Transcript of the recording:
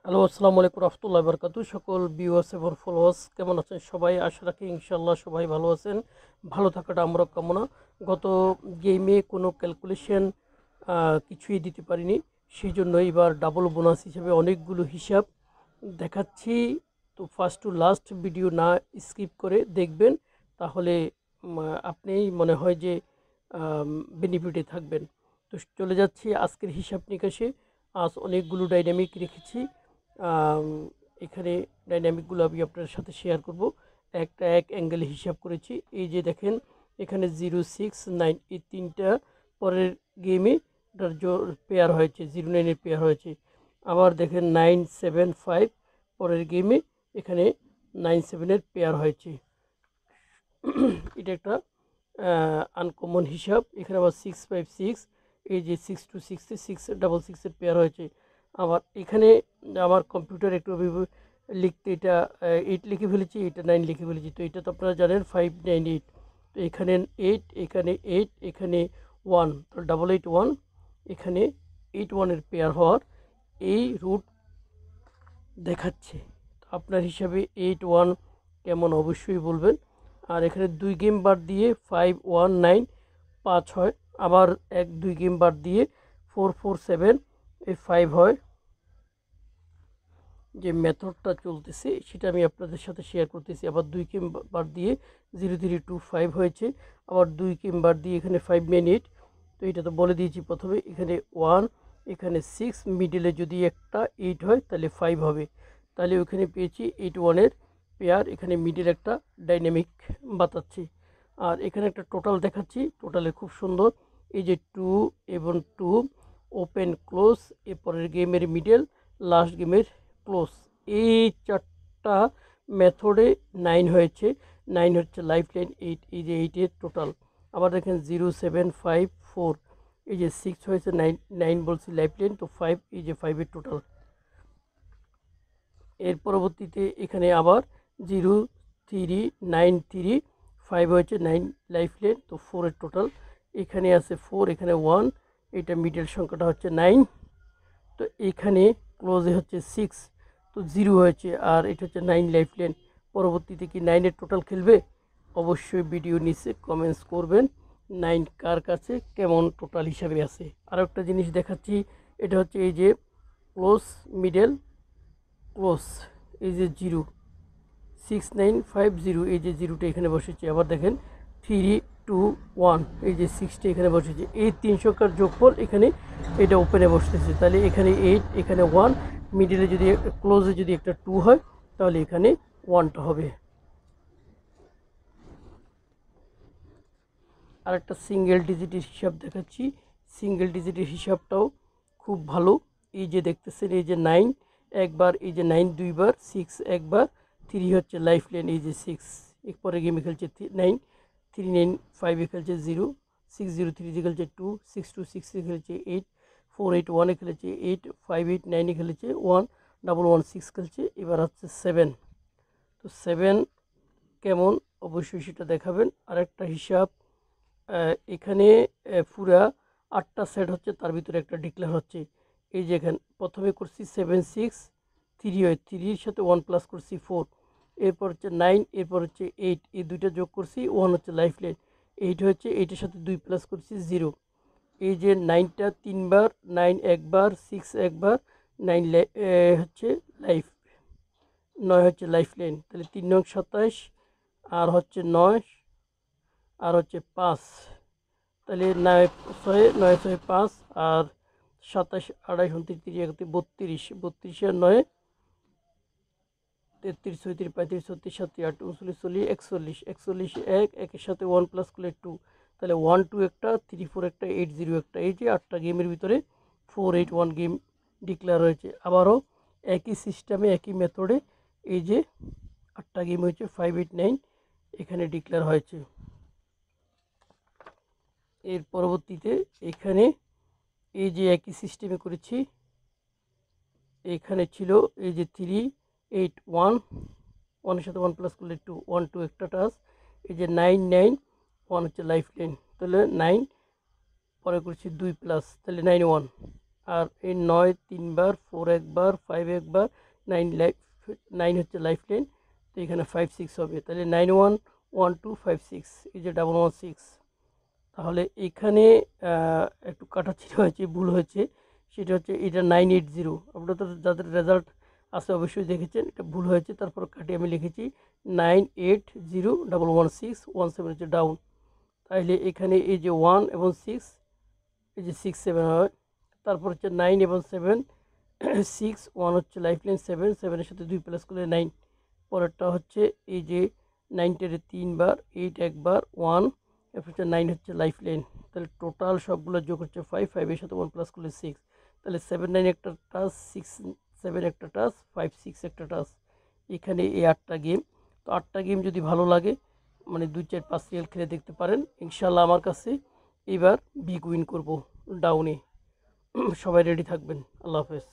Hello, আসসালামু আলাইকুম রহমতুল্লাহ বরকাতু। সকল ভিউয়ার্স এবং ফলোয়ার্স কেমন আছেন সবাই? আশা রাখি ইনশাল্লাহ সবাই ভালো আছেন। ভালো থাকাটা আমরা কামনা। গত গেমে কোনো ক্যালকুলেশন কিছুই দিতে পারিনি, সেই জন্য এবার ডাবল বোনাস হিসেবে অনেকগুলো হিসাব দেখাচ্ছি। তো ফার্স্ট টু লাস্ট ভিডিও না স্কিপ করে দেখবেন, তাহলে আপনি মনে হয় যে বেনিফিটে থাকবেন। তো চলে যাচ্ছি আজকের হিসাব নিকাশে। আজ অনেকগুলো ডাইনামিক রেখেছি। আম, এখানে ডাইনামিকগুলো আমি আপনার সাথে শেয়ার করব। একটা এক অ্যাঙ্গেলে হিসাব করেছি। এই যে দেখেন, এখানে 0, 6, 9 এই তিনটা পরের গেমে এটার পেয়ার হয়েছে, 0, 9-এর পেয়ার হয়েছে। আবার দেখেন 9, 7, 5 পরের গেমে এখানে 9, 7-এর পেয়ার হয়েছে। এটা একটা আনকমন হিসাব। এখানে আবার 6, 5, 6, এই যে 6, 2, 6 6, 6 পেয়ার হয়েছে। আবার এখানে আমার কম্পিউটার একটু লিখতে এটা 8 লিখে ফেলেছি, এটা 9 লিখে ফেলেছি। তো এটা তো আপনারা জানেন 5, 9, 8। তো এখানে 8, এখানে 8, এখানে 1, তো 8, 8, 1, এখানে 8, 1-এর পেয়ার হওয়ার এই রুট দেখাচ্ছে। তো আপনার হিসাবে 8, 1 কেমন অবশ্যই বলবেন। আর এখানে 2 গেম বাদ দিয়ে 5, 1, 9 5 হয়। আবার 1, 2 গেম বাদ দিয়ে 4, 4, 7 এই 5 হয়। যে মেথডটা চলতেছে সেটা আমি আপনাদের সাথে শেয়ার করতেছি। আবার 2 গেম বাদ দিয়ে 0, 3, 2, 5 হয়েছে। আবার 2 গেম বাদ দিয়ে এখানে 5, 9, 8। তো এটা তো বলে দিয়েছি প্রথমে। এখানে 1, এখানে 6, মিডিলে যদি একটা 8 হয় তাহলে 5 হবে। তাহলে ওখানে পেয়েছি 8, 1-এর পেয়ার। এখানে মিডিল একটা ডাইনামিক বাতাচ্ছি। আর এখানে একটা টোটাল দেখাচ্ছি। টোটালে খুব সুন্দর। এই যে 2 এবং 2 ওপেন ক্লোজ, এরপরের গেমের মিডল, লাস্ট গেমের ক্লোজ, এই চারটা মেথডে 9 হয়েছে। 9 হচ্ছে লাইফ লাইন 8, এই যে 8-এর টোটাল। আবার দেখেন 0, 7, 5, 4, এই যে 6 হয়েছে, 9 9 বলছি লাইফ লাইন, তো 5, এই যে 5-এর টোটাল। এর পরবর্তীতে এখানে আবার 0, 3, 9, 3, 5 হয়েছে, 9 লাইফ লাইন, তো 4-এর টোটাল। এখানে আছে 4, এখানে 1, এটা মিডল সংখ্যাটা হচ্ছে 9। তো এখানে ক্লোজে হচ্ছে 6, তো 0 হয়েছে, আর এটা হচ্ছে 9 লাইফ লাইন। পরবর্তীতে কি 9-এর টোটাল খেলবে? অবশ্যই ভিডিও নিচে কমেন্টস করবেন 9 কার কাছে কেমন টোটাল হিসাবে আছে। আরও একটা জিনিস দেখাচ্ছি। এটা হচ্ছে এই যে ক্লোজ, মিডল, ক্লোজ, এই যে 0, 6, 9, 5, 0, এই যে 0টা এখানে বসেছে। আবার দেখেন 3, 2, 1, এই যে 6টা এখানে বসেছে। এই 3 সংখ্যার যোগফল এখানে এটা ওপেনে বসতেছে। তাহলে এখানে 8, এখানে 1, মিডিলে যদি ক্লোজে যদি একটা 2 হয় তাহলে এখানে 1টা হবে। আর একটা সিঙ্গেল ডিজিটের হিসাব দেখাচ্ছি। সিঙ্গেল ডিজিটের হিসাবটাও খুব ভালো। এই যে দেখতেছেন, এই যে 9 একবার, এই যে 9 দুইবার, 6 একবার, 3 হচ্ছে লাইফ লাইন, এই যে 6। এরপরে গেমে খেলছে 9, 3, 9, 5-এ খেলছে 0, 6, 0, 3-এ খেলছে 2, 6, 2, 6-এ খেলছে 8, 4, 8, 1-এ খেলেছে 8, 5, 8, 9-এ খেলেছে 1, 1, 1, 6 খেলছে। এবার হচ্ছে 7। তো 7 কেমন অবশ্যই সেটা দেখাবেন। আরেকটা হিসাব, এখানে পুরা 8টা সেট হচ্ছে, তার ভিতরে একটা ডিক্লেয়ার হচ্ছে। এই যে এখানে প্রথমে করছি 7, 6, 3 হয়, 3-র সাথে 1 প্লাস করছি 4, এরপর হচ্ছে 9, এরপর হচ্ছে 8, এই দুইটা যোগ করছি, 1 হচ্ছে লাইফ লাইন, 8 হচ্ছে, 8-এর সাথে 2 প্লাস করছি 0। এই যে 9টা 3বার, 9 একবার, 6 একবার, 9 হচ্ছে লাইফ, 9 হচ্ছে লাইফ লাইন। তাহলে 3 9 27, আর হচ্ছে 9, আর হচ্ছে 5। তাহলে 9, 6, 9, 6, 5, আর 27, 28, 29, 30, 31, 32, 32 আর 9, 33, 34, 35, 36, 37, 38, 39, 40, 41, 1, একের সাথে 1 প্লাস করলে 2। তাহলে 1, 2 একটা, 3, 4 একটা, 8, 0 একটা। এই যে 8টা গেমের ভিতরে 4, 8, 1 গেম ডিক্লেয়ার হয়েছে। আবারও একই সিস্টেমে, একই মেথডে এই যে 8টা গেম হয়েছে, 5, 8, 9 এখানে ডিক্লেয়ার হয়েছে। এর পরবর্তীতে এখানে এই যে একই সিস্টেমে করেছি। এখানে ছিল এই যে 3, 8, 1, 1-এর সাথে 1 প্লাস করলে 2, 1, 2 একটা টাচ। এই যে 9, 9, 1 হচ্ছে লাইফ লাইন। তাহলে 9 পরে করেছি 2 প্লাস, তাহলে 9, 1। আর এই 9 3বার, 4 একবার, 5 একবার, 9 হচ্ছে লাইফ লাইন। তো এখানে 5 6 হবে, তাহলে 9 1 1 2 5 6, এই যে 116। তাহলে এখানে একটু কাটাছিড়া হয়েছে, ভুল হয়েছে, সেটা হচ্ছে এটা 980। আপনারা তো যাদের রেজাল্ট আছে অবশ্যই দেখেছেন, এটা ভুল হয়েছে, তারপর কাটিয়ে আমি লিখেছি 980 116 17 হচ্ছে ডাউন। তাহলে এখানে এই যে 1 এবং 6, এই যে 6 7 হয়, তারপর হচ্ছে 9 এবং 7 6 1 হচ্ছে লাইফ লাইন, 7 7-এর সাথে 2 প্লাস করলে 9। পরেরটা হচ্ছে এই যে 9-টের 3বার, 8 একবার, 1, এরপর হচ্ছে 9 হচ্ছে লাইফ লাইন। তাহলে টোটাল সবগুলো যোগ হচ্ছে 5, 5-এর সাথে 1 প্লাস করলে 6। তাহলে 7 9 একটা টাচ, 6 7 একটা টাচ, 5 6 একটা টাচ। এখানে এই 8টা গেম। তো 8টা গেম যদি ভালো লাগে, মানে 2 4 5 রিয়েল খেলে দেখতে পারেন। ইনশাল্লাহ আমার কাছে এবার বিগ উইন করব ডাউনে। সবাই রেডি থাকবেন। আল্লাহ হাফেজ।